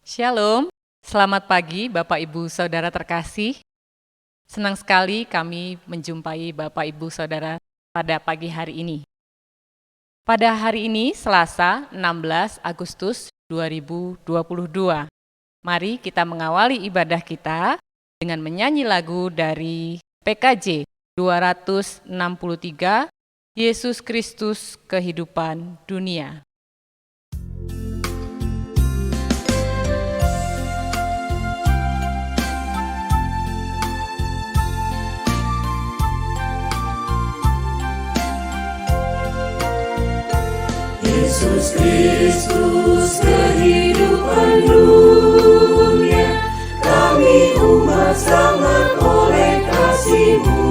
Shalom, selamat pagi Bapak Ibu Saudara terkasih. Senang sekali kami menjumpai Bapak Ibu Saudara pada pagi hari ini. Pada hari ini Selasa 16 Agustus 2022. Mari kita mengawali ibadah kita dengan menyanyi lagu dari PKJ 263, Yesus Kristus Kehidupan Dunia. Yesus Kristus kehidupan dunia, kami umat sangat oleh kasih-Mu.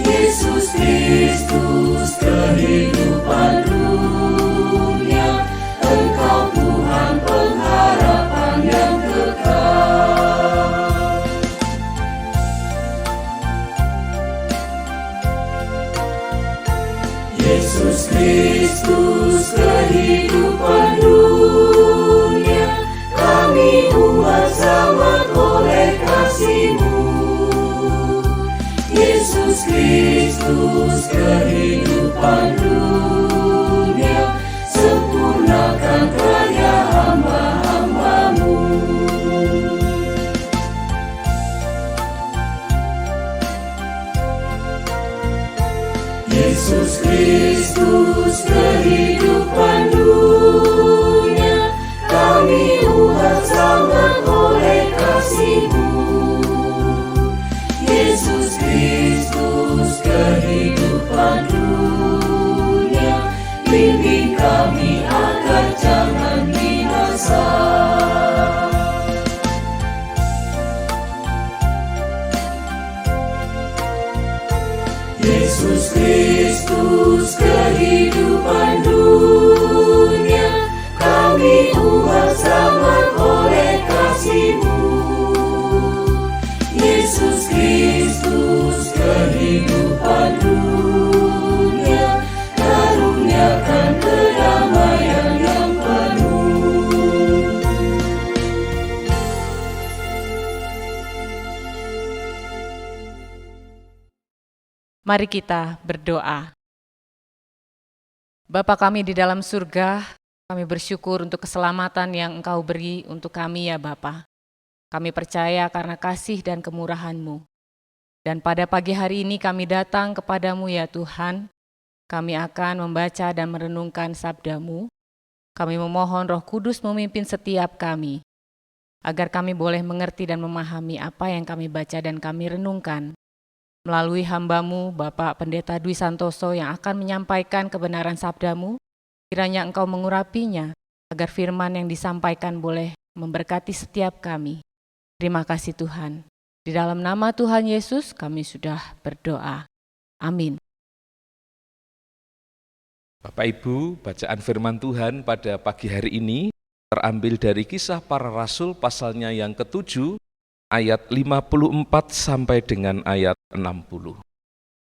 Yesus Kristus kehidupan dunia, Engkau Tuhan pengharapan yang kekal. Yesus Kristus kehidupan dunia, kami umat sangat oleh kasih-Mu. Yesus Kristus kehidupan dunia, sempurnakan karya hamba-hamba-Mu. Yesus Kristus kehidupan dunia, kami umat sangat oleh kasih-Mu. Yesus Kristus kehidupan dunia, bimbing kami agar jangan binasa. Yesus Kristus kehidupan dunia, kami umat sangat oleh kasih-Mu. Yesus Kristus kehidupan dunia, karuniakan kedamaian yang penuh. Mari kita berdoa. Bapa kami di dalam surga, kami bersyukur untuk keselamatan yang Engkau beri untuk kami ya Bapa. Kami percaya karena kasih dan kemurahan-Mu. Dan pada pagi hari ini kami datang kepadamu ya Tuhan. Kami akan membaca dan merenungkan sabda-Mu. Kami memohon Roh Kudus memimpin setiap kami, agar kami boleh mengerti dan memahami apa yang kami baca dan kami renungkan. Melalui hamba-Mu, Bapak Pendeta Dwi Santoso yang akan menyampaikan kebenaran sabda-Mu, kiranya Engkau mengurapinya, agar firman yang disampaikan boleh memberkati setiap kami. Terima kasih Tuhan. Di dalam nama Tuhan Yesus kami sudah berdoa. Amin. Bapak Ibu, bacaan firman Tuhan pada pagi hari ini terambil dari Kisah Para Rasul pasalnya yang ke-7, ayat 54 sampai dengan ayat 60.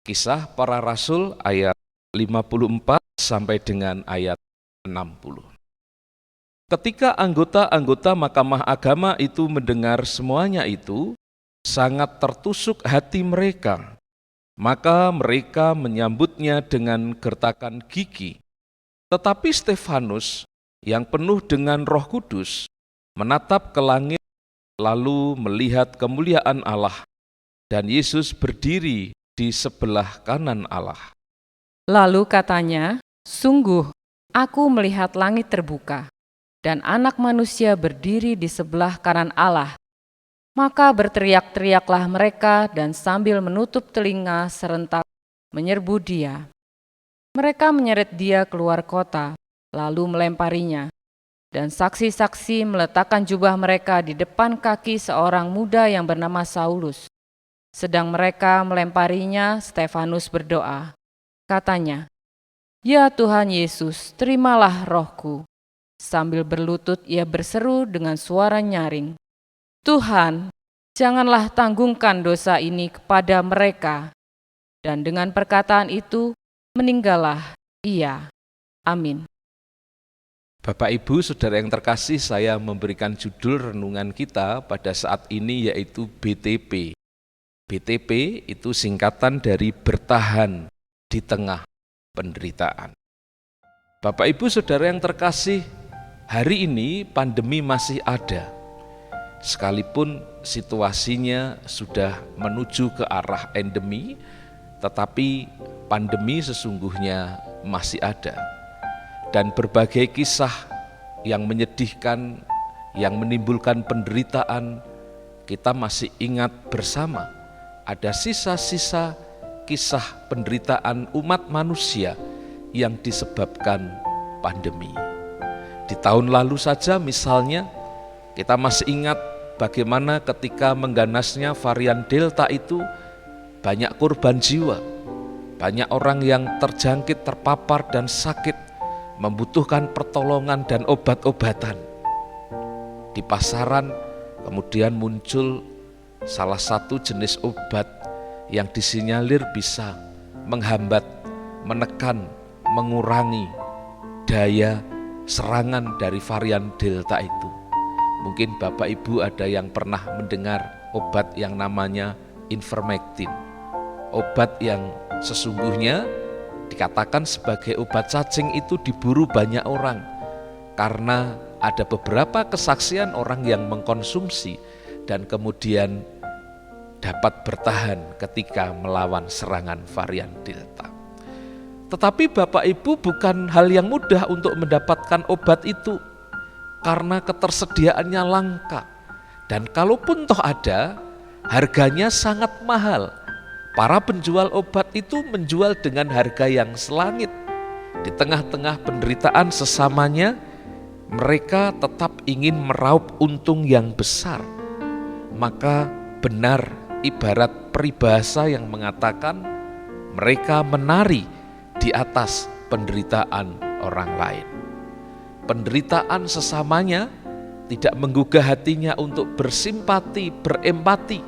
Kisah Para Rasul ayat 54 sampai dengan ayat 60. Ketika anggota-anggota Mahkamah Agama itu mendengar semuanya itu, sangat tertusuk hati mereka. Maka mereka menyambutnya dengan gertakan gigi. Tetapi Stefanus yang penuh dengan Roh Kudus menatap ke langit lalu melihat kemuliaan Allah dan Yesus berdiri di sebelah kanan Allah. Lalu katanya, sungguh aku melihat langit terbuka dan Anak Manusia berdiri di sebelah kanan Allah. Maka berteriak-teriaklah mereka dan sambil menutup telinga serentak menyerbu Dia. Mereka menyeret Dia keluar kota, lalu melemparinya. Dan saksi-saksi meletakkan jubah mereka di depan kaki seorang muda yang bernama Saulus. Sedang mereka melemparinya, Stefanus berdoa. Katanya, "Ya Tuhan Yesus, terimalah rohku." Sambil berlutut ia berseru dengan suara nyaring, "Tuhan, janganlah tanggungkan dosa ini kepada mereka." Dan dengan perkataan itu, meninggallah ia. Amin. Bapak Ibu, Saudara yang terkasih, saya memberikan judul renungan kita pada saat ini yaitu BTP. BTP itu singkatan dari bertahan di tengah penderitaan. Bapak Ibu, Saudara yang terkasih, hari ini pandemi masih ada. Sekalipun situasinya sudah menuju ke arah endemi, tetapi pandemi sesungguhnya masih ada. Dan berbagai kisah yang menyedihkan, yang menimbulkan penderitaan, kita masih ingat bersama. Ada sisa-sisa kisah penderitaan umat manusia yang disebabkan pandemi. Di tahun lalu saja misalnya, kita masih ingat bagaimana ketika mengganasnya varian Delta itu banyak korban jiwa, banyak orang yang terjangkit, terpapar dan sakit, membutuhkan pertolongan dan obat-obatan. Di pasaran kemudian muncul salah satu jenis obat yang disinyalir bisa menghambat, menekan, mengurangi daya serangan dari varian Delta itu. Mungkin Bapak Ibu ada yang pernah mendengar obat yang namanya Ivermectin. Obat yang sesungguhnya dikatakan sebagai obat cacing itu diburu banyak orang karena ada beberapa kesaksian orang yang mengkonsumsi dan kemudian dapat bertahan ketika melawan serangan varian Delta. Tetapi Bapak Ibu, bukan hal yang mudah untuk mendapatkan obat itu karena ketersediaannya langka, dan kalaupun toh ada, harganya sangat mahal. Para penjual obat itu menjual dengan harga yang selangit. Di tengah-tengah penderitaan sesamanya, mereka tetap ingin meraup untung yang besar. Maka benar ibarat peribahasa yang mengatakan mereka menari di atas penderitaan orang lain. Penderitaan sesamanya tidak menggugah hatinya untuk bersimpati, berempati,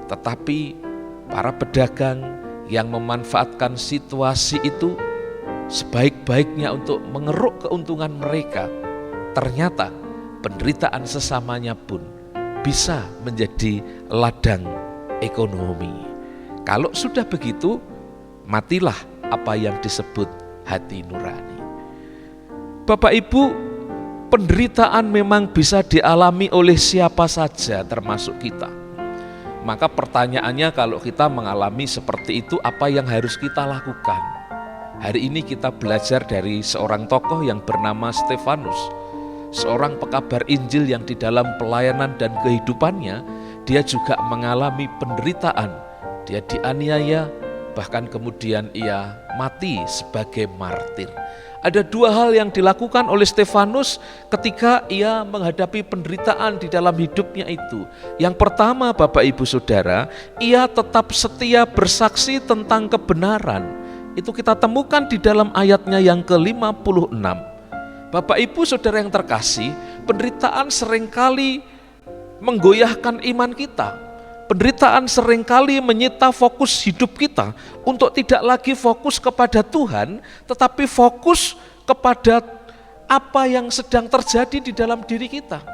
tetapi para pedagang yang memanfaatkan situasi itu sebaik-baiknya untuk mengeruk keuntungan mereka, ternyata penderitaan sesamanya pun bisa menjadi ladang ekonomi. Kalau sudah begitu, matilah apa yang disebut hati nurani. Bapak Ibu, penderitaan memang bisa dialami oleh siapa saja termasuk kita. Maka pertanyaannya, kalau kita mengalami seperti itu, apa yang harus kita lakukan? Hari ini kita belajar dari seorang tokoh yang bernama Stefanus, seorang pekabar Injil yang di dalam pelayanan dan kehidupannya, dia juga mengalami penderitaan. Dia dianiaya, bahkan kemudian ia mati sebagai martir. Ada dua hal yang dilakukan oleh Stefanus ketika ia menghadapi penderitaan di dalam hidupnya itu. Yang pertama, Bapak Ibu Saudara, ia tetap setia bersaksi tentang kebenaran. Itu kita temukan di dalam ayatnya yang ke-56. Bapak Ibu Saudara yang terkasih, penderitaan seringkali menggoyahkan iman kita. Penderitaan seringkali menyita fokus hidup kita untuk tidak lagi fokus kepada Tuhan, tetapi fokus kepada apa yang sedang terjadi di dalam diri kita.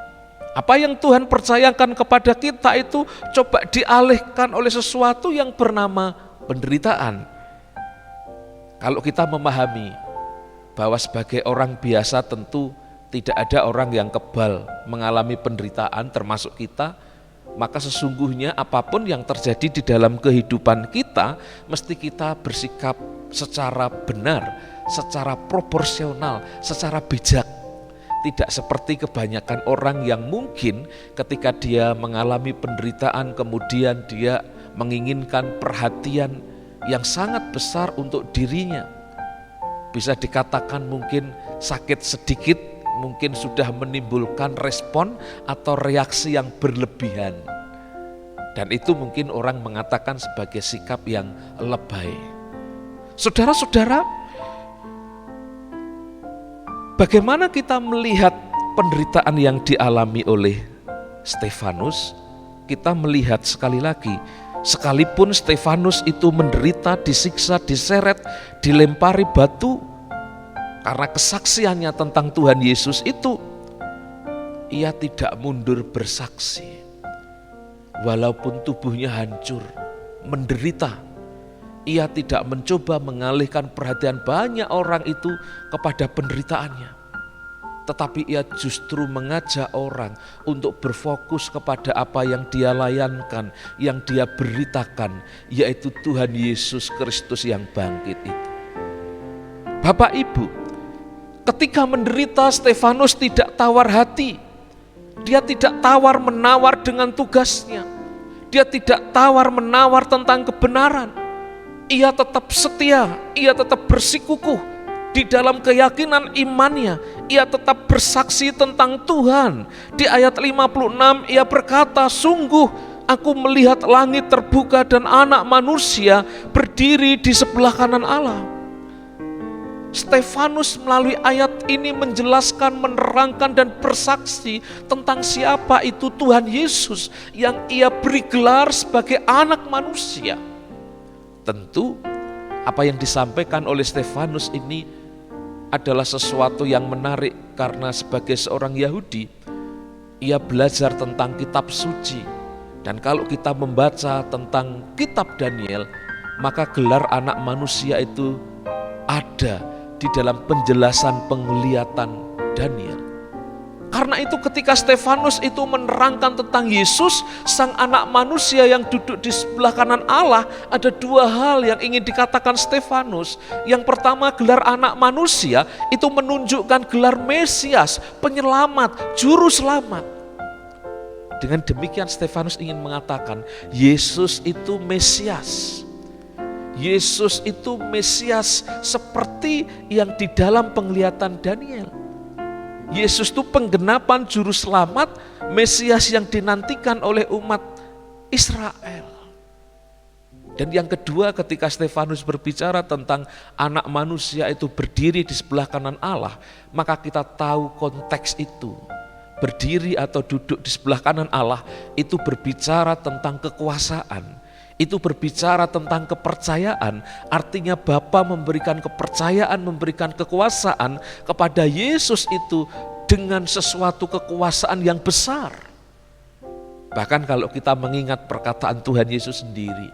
Apa yang Tuhan percayakan kepada kita itu coba dialihkan oleh sesuatu yang bernama penderitaan. Kalau kita memahami bahwa sebagai orang biasa tentu tidak ada orang yang kebal mengalami penderitaan termasuk kita, maka sesungguhnya apapun yang terjadi di dalam kehidupan kita, mesti kita bersikap secara benar, secara proporsional, secara bijak. Tidak seperti kebanyakan orang yang mungkin ketika dia mengalami penderitaan, kemudian dia menginginkan perhatian yang sangat besar untuk dirinya. Bisa dikatakan mungkin sakit sedikit, mungkin sudah menimbulkan respon atau reaksi yang berlebihan. Dan itu mungkin orang mengatakan sebagai sikap yang lebay. Saudara-saudara, bagaimana kita melihat penderitaan yang dialami oleh Stefanus? Kita melihat sekali lagi, sekalipun Stefanus itu menderita, disiksa, diseret, dilempari batu, Karena kesaksiannya tentang Tuhan Yesus itu, ia tidak mundur bersaksi. Walaupun tubuhnya hancur, menderita, ia tidak mencoba mengalihkan perhatian banyak orang itu kepada penderitaannya. Tetapi ia justru mengajak orang untuk berfokus kepada apa yang dia layankan, yang dia beritakan, yaitu Tuhan Yesus Kristus yang bangkit itu. Bapak Ibu, ketika menderita, Stefanus tidak tawar hati. Dia tidak tawar-menawar dengan tugasnya. Dia tidak tawar-menawar tentang kebenaran. Ia tetap setia, ia tetap bersikukuh di dalam keyakinan imannya. Ia tetap bersaksi tentang Tuhan. Di ayat 56 ia berkata, "Sungguh aku melihat langit terbuka dan anak manusia berdiri di sebelah kanan Allah." Stefanus melalui ayat ini menjelaskan, menerangkan dan bersaksi tentang siapa itu Tuhan Yesus yang ia beri gelar sebagai anak manusia. Tentu apa yang disampaikan oleh Stefanus ini adalah sesuatu yang menarik karena sebagai seorang Yahudi, ia belajar tentang kitab suci. Dan kalau kita membaca tentang kitab Daniel, maka gelar anak manusia itu ada di dalam penjelasan penglihatan Daniel. Karena itu ketika Stefanus itu menerangkan tentang Yesus, sang anak manusia yang duduk di sebelah kanan Allah, ada dua hal yang ingin dikatakan Stefanus. Yang pertama, gelar anak manusia itu menunjukkan gelar Mesias, penyelamat, juru selamat. Dengan demikian Stefanus ingin mengatakan Yesus itu Mesias. Yesus itu Mesias seperti yang di dalam penglihatan Daniel. Yesus itu penggenapan juru selamat, Mesias yang dinantikan oleh umat Israel. Dan yang kedua, ketika Stefanus berbicara tentang anak manusia itu berdiri di sebelah kanan Allah, maka kita tahu konteks itu. Berdiri atau duduk di sebelah kanan Allah itu berbicara tentang kekuasaan. Itu berbicara tentang kepercayaan, artinya Bapa memberikan kepercayaan, memberikan kekuasaan kepada Yesus itu dengan sesuatu kekuasaan yang besar. Bahkan kalau kita mengingat perkataan Tuhan Yesus sendiri,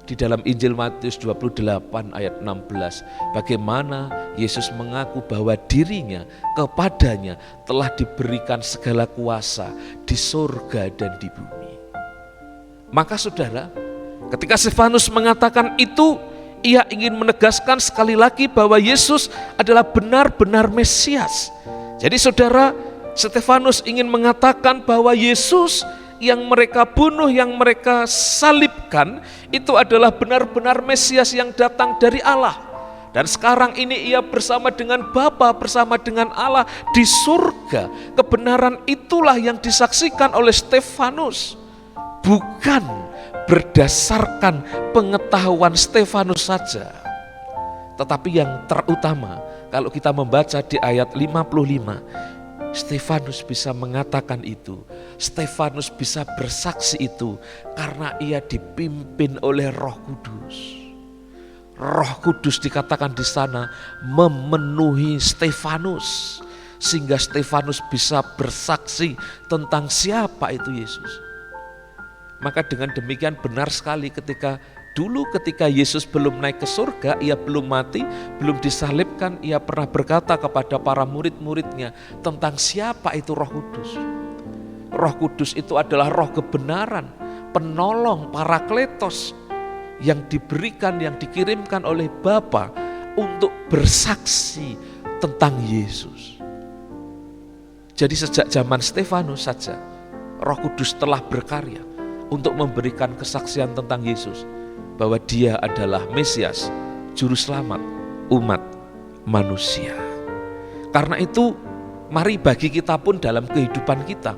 di dalam Injil Matius 28 ayat 16, bagaimana Yesus mengaku bahwa dirinya, kepadanya telah diberikan segala kuasa di surga dan di bumi. Maka saudara, ketika Stefanus mengatakan itu, ia ingin menegaskan sekali lagi bahwa Yesus adalah benar-benar Mesias. Jadi saudara, Stefanus ingin mengatakan bahwa Yesus yang mereka bunuh, yang mereka salibkan, itu adalah benar-benar Mesias yang datang dari Allah. Dan sekarang ini ia bersama dengan Bapa, bersama dengan Allah di surga. Kebenaran itulah yang disaksikan oleh Stefanus. Bukan berdasarkan pengetahuan Stefanus saja, tetapi yang terutama kalau kita membaca di ayat 55, Stefanus bisa mengatakan itu, Stefanus bisa bersaksi itu karena ia dipimpin oleh Roh Kudus. Roh Kudus dikatakan di sana memenuhi Stefanus, sehingga Stefanus bisa bersaksi tentang siapa itu Yesus. Maka dengan demikian benar sekali ketika Yesus belum naik ke surga, ia belum mati, belum disalibkan, ia pernah berkata kepada para murid-muridnya tentang siapa itu Roh Kudus. Roh Kudus itu adalah roh kebenaran, penolong, parakletos yang diberikan, yang dikirimkan oleh Bapa untuk bersaksi tentang Yesus. Jadi sejak zaman Stefanus saja, Roh Kudus telah berkarya untuk memberikan kesaksian tentang Yesus, bahwa dia adalah Mesias, juru selamat umat manusia. Karena itu mari bagi kita pun dalam kehidupan kita,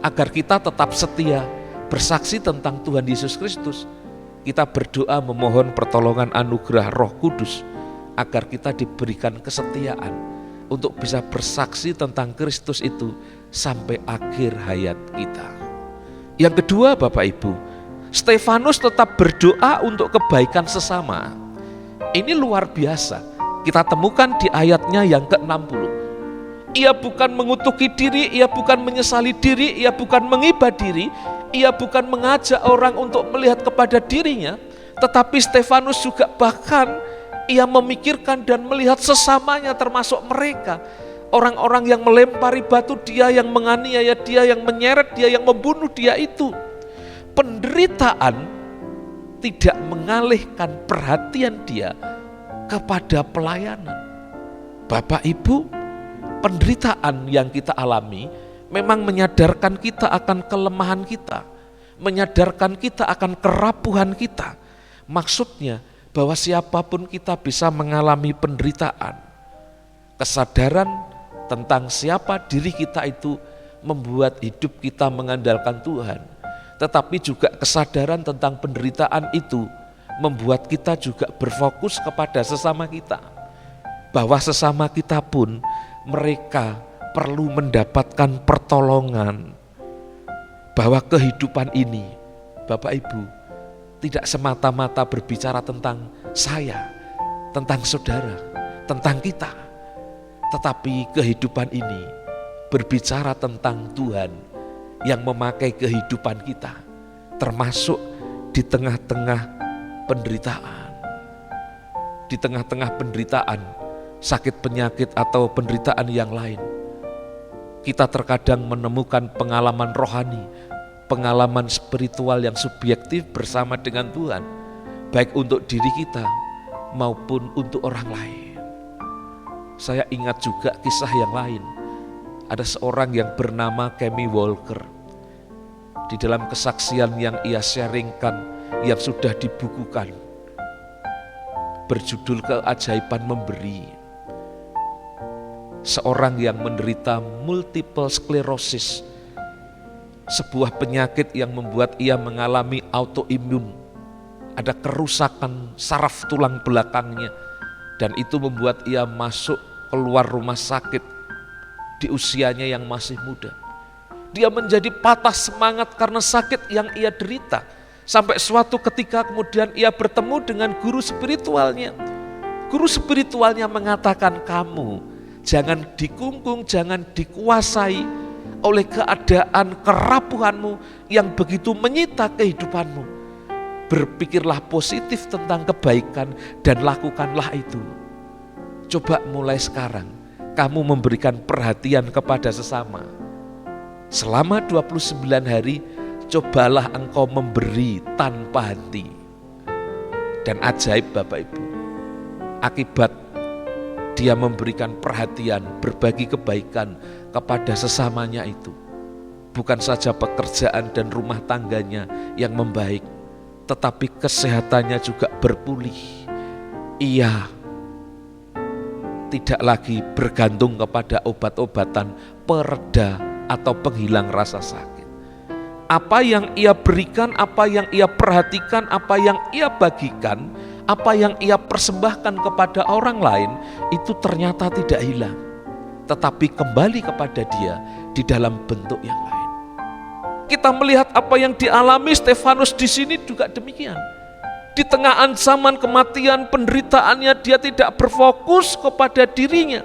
agar kita tetap setia bersaksi tentang Tuhan Yesus Kristus, kita berdoa memohon pertolongan anugerah Roh Kudus, agar kita diberikan kesetiaan untuk bisa bersaksi tentang Kristus itu sampai akhir hayat kita. Yang kedua, Bapak Ibu, Stefanus tetap berdoa untuk kebaikan sesama. Ini luar biasa. Kita temukan di ayatnya yang ke-60. Ia bukan mengutuki diri, ia bukan menyesali diri, ia bukan mengiba diri, ia bukan mengajak orang untuk melihat kepada dirinya, tetapi Stefanus juga bahkan ia memikirkan dan melihat sesamanya, termasuk mereka. Orang-orang yang melempari batu dia, yang menganiaya dia, yang menyeret dia, yang membunuh dia itu. Penderitaan tidak mengalihkan perhatian dia kepada pelayanan. Bapak Ibu, penderitaan yang kita alami memang menyadarkan kita akan kelemahan kita, menyadarkan kita akan kerapuhan kita. Maksudnya bahwa siapapun kita bisa mengalami penderitaan. Kesadaran tentang siapa diri kita itu membuat hidup kita mengandalkan Tuhan. Tetapi juga kesadaran tentang penderitaan itu membuat kita juga berfokus kepada sesama kita. Bahwa sesama kita pun mereka perlu mendapatkan pertolongan. Bahwa kehidupan ini, Bapak Ibu, tidak semata-mata berbicara tentang saya, tentang saudara, tentang kita. Tetapi kehidupan ini berbicara tentang Tuhan yang memakai kehidupan kita, termasuk di tengah-tengah penderitaan. Di tengah-tengah penderitaan, sakit penyakit atau penderitaan yang lain, kita terkadang menemukan pengalaman rohani, pengalaman spiritual yang subjektif bersama dengan Tuhan, baik untuk diri kita maupun untuk orang lain. Saya ingat juga kisah yang lain. Ada seorang yang bernama Kemi Walker. Di dalam kesaksian yang ia sharingkan, yang sudah dibukukan, berjudul Keajaiban Memberi. Seorang yang menderita multiple sclerosis, sebuah penyakit yang membuat ia mengalami autoimun. Ada kerusakan saraf tulang belakangnya, dan itu membuat ia masuk keluar rumah sakit di usianya yang masih muda. Dia menjadi patah semangat karena sakit yang ia derita. Sampai suatu ketika kemudian ia bertemu dengan guru spiritualnya. Guru spiritualnya mengatakan, kamu jangan dikungkung, jangan dikuasai oleh keadaan kerapuhanmu yang begitu menyita kehidupanmu. Berpikirlah positif tentang kebaikan dan lakukanlah itu. Coba mulai sekarang kamu memberikan perhatian kepada sesama. Selama 29 hari cobalah engkau memberi tanpa henti. Dan ajaib Bapak Ibu, akibat dia memberikan perhatian, berbagi kebaikan kepada sesamanya itu, bukan saja pekerjaan dan rumah tangganya yang membaik, tetapi kesehatannya juga berpulih. Ia tidak lagi bergantung kepada obat-obatan pereda atau penghilang rasa sakit. Apa yang ia berikan, apa yang ia perhatikan, apa yang ia bagikan, apa yang ia persembahkan kepada orang lain, itu ternyata tidak hilang, tetapi kembali kepada dia di dalam bentuk yang lain. Kita melihat apa yang dialami Stefanus di sini juga demikian. Di tengah ancaman kematian, penderitaannya, dia tidak berfokus kepada dirinya.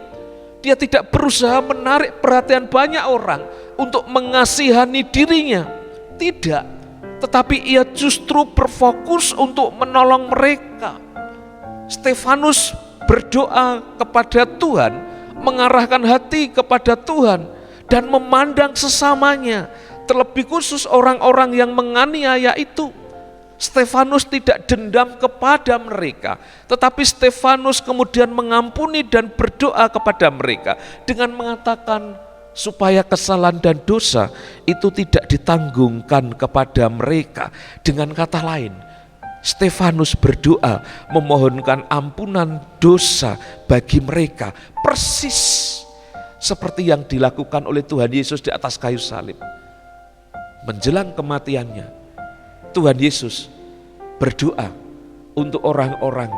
Dia tidak berusaha menarik perhatian banyak orang untuk mengasihani dirinya. Tidak, tetapi ia justru berfokus untuk menolong mereka. Stefanus berdoa kepada Tuhan, mengarahkan hati kepada Tuhan, dan memandang sesamanya, terlebih khusus orang-orang yang menganiaya itu. Stefanus tidak dendam kepada mereka, tetapi Stefanus kemudian mengampuni dan berdoa kepada mereka dengan mengatakan supaya kesalahan dan dosa itu tidak ditanggungkan kepada mereka. Dengan kata lain, Stefanus berdoa memohonkan ampunan dosa bagi mereka, persis seperti yang dilakukan oleh Tuhan Yesus di atas kayu salib. Menjelang kematiannya, Tuhan Yesus berdoa untuk orang-orang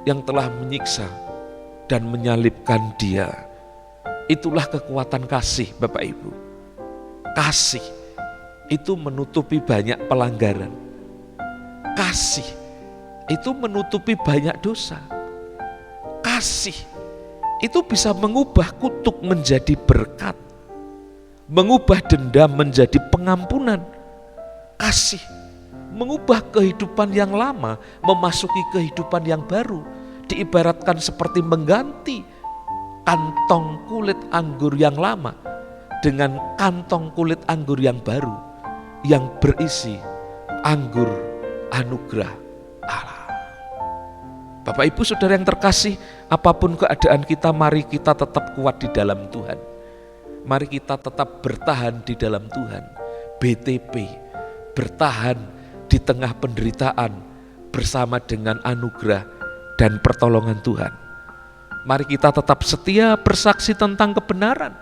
yang telah menyiksa dan menyalibkan dia. Itulah kekuatan kasih, Bapak Ibu. Kasih itu menutupi banyak pelanggaran. Kasih itu menutupi banyak dosa. kasih itu bisa mengubah kutuk menjadi berkat, mengubah dendam menjadi pengampunan. Kasih mengubah kehidupan yang lama memasuki kehidupan yang baru. Diibaratkan seperti mengganti kantong kulit anggur yang lama dengan kantong kulit anggur yang baru yang berisi anggur anugerah Allah. Bapak Ibu Saudara yang terkasih, apapun keadaan kita, mari kita tetap kuat di dalam Tuhan. Mari kita tetap bertahan di dalam Tuhan. BTP, bertahan di tengah penderitaan bersama dengan anugerah dan pertolongan Tuhan. Mari kita tetap setia bersaksi tentang kebenaran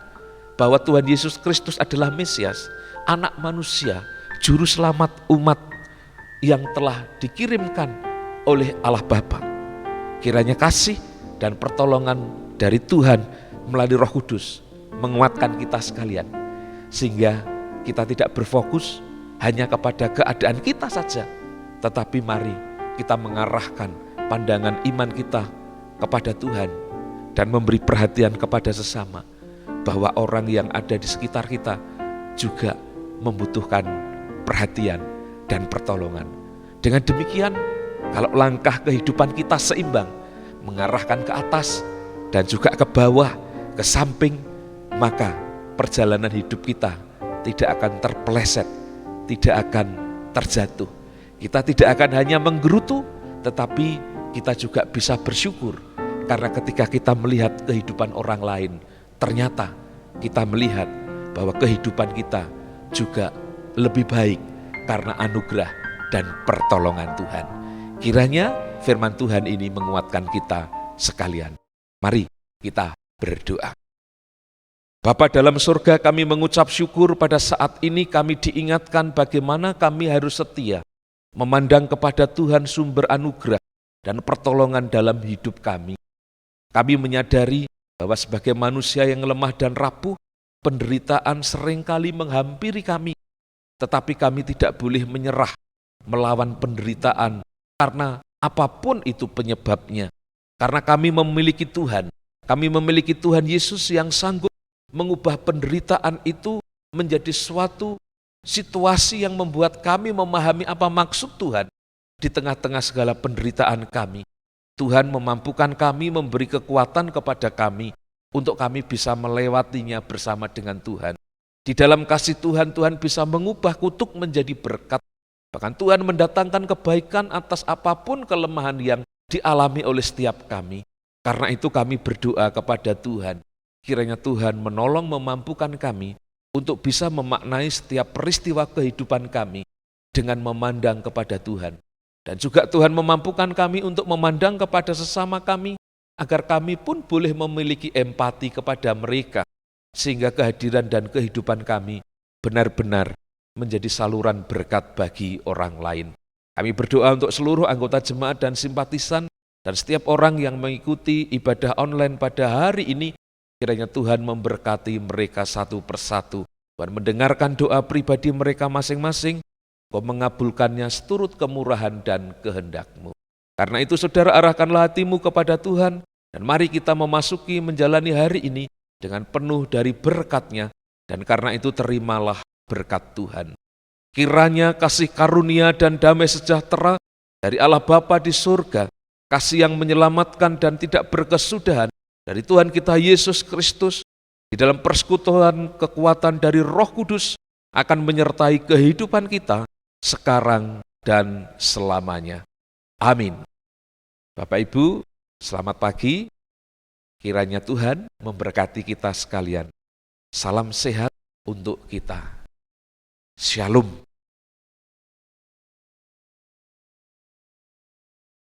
bahwa Tuhan Yesus Kristus adalah Mesias, anak manusia, juru selamat umat yang telah dikirimkan oleh Allah Bapa. Kiranya kasih dan pertolongan dari Tuhan melalui Roh Kudus menguatkan kita sekalian, sehingga kita tidak berfokus hanya kepada keadaan kita saja, tetapi mari kita mengarahkan pandangan iman kita kepada Tuhan dan memberi perhatian kepada sesama, bahwa orang yang ada di sekitar kita juga membutuhkan perhatian dan pertolongan. Dengan demikian, kalau langkah kehidupan kita seimbang, mengarahkan ke atas dan juga ke bawah, ke samping, maka perjalanan hidup kita tidak akan terpeleset, tidak akan terjatuh. Kita tidak akan hanya menggerutu, tetapi kita juga bisa bersyukur. Karena ketika kita melihat kehidupan orang lain, ternyata kita melihat bahwa kehidupan kita juga lebih baik karena anugerah dan pertolongan Tuhan. Kiranya firman Tuhan ini menguatkan kita sekalian. Mari kita berdoa. Bapa dalam surga, kami mengucap syukur pada saat ini kami diingatkan bagaimana kami harus setia memandang kepada Tuhan sumber anugerah dan pertolongan dalam hidup kami. Kami menyadari bahwa sebagai manusia yang lemah dan rapuh, penderitaan seringkali menghampiri kami, tetapi kami tidak boleh menyerah melawan penderitaan karena apapun itu penyebabnya. Karena kami memiliki Tuhan, kami memiliki Tuhan Yesus yang sanggup mengubah penderitaan itu menjadi suatu situasi yang membuat kami memahami apa maksud Tuhan di tengah-tengah segala penderitaan kami. Tuhan memampukan kami, memberi kekuatan kepada kami untuk kami bisa melewatinya bersama dengan Tuhan. Di dalam kasih Tuhan, Tuhan bisa mengubah kutuk menjadi berkat. Bahkan Tuhan mendatangkan kebaikan atas apapun kelemahan yang dialami oleh setiap kami. Karena itu kami berdoa kepada Tuhan. Kiranya Tuhan menolong memampukan kami untuk bisa memaknai setiap peristiwa kehidupan kami dengan memandang kepada Tuhan. Dan juga Tuhan memampukan kami untuk memandang kepada sesama kami, agar kami pun boleh memiliki empati kepada mereka, sehingga kehadiran dan kehidupan kami benar-benar menjadi saluran berkat bagi orang lain. Kami berdoa untuk seluruh anggota jemaat dan simpatisan, dan setiap orang yang mengikuti ibadah online pada hari ini, kiranya Tuhan memberkati mereka satu persatu. Tuhan mendengarkan doa pribadi mereka masing-masing, Kau mengabulkannya seturut kemurahan dan kehendak-Mu. Karena itu saudara, arahkanlah hatimu kepada Tuhan, dan mari kita memasuki menjalani hari ini dengan penuh dari berkat-Nya, dan karena itu terimalah berkat Tuhan. Kiranya kasih karunia dan damai sejahtera dari Allah Bapa di surga, kasih yang menyelamatkan dan tidak berkesudahan dari Tuhan kita Yesus Kristus, di dalam persekutuan kekuatan dari Roh Kudus akan menyertai kehidupan kita sekarang dan selamanya. Amin. Bapak Ibu, selamat pagi. Kiranya Tuhan memberkati kita sekalian. Salam sehat untuk kita. Shalom.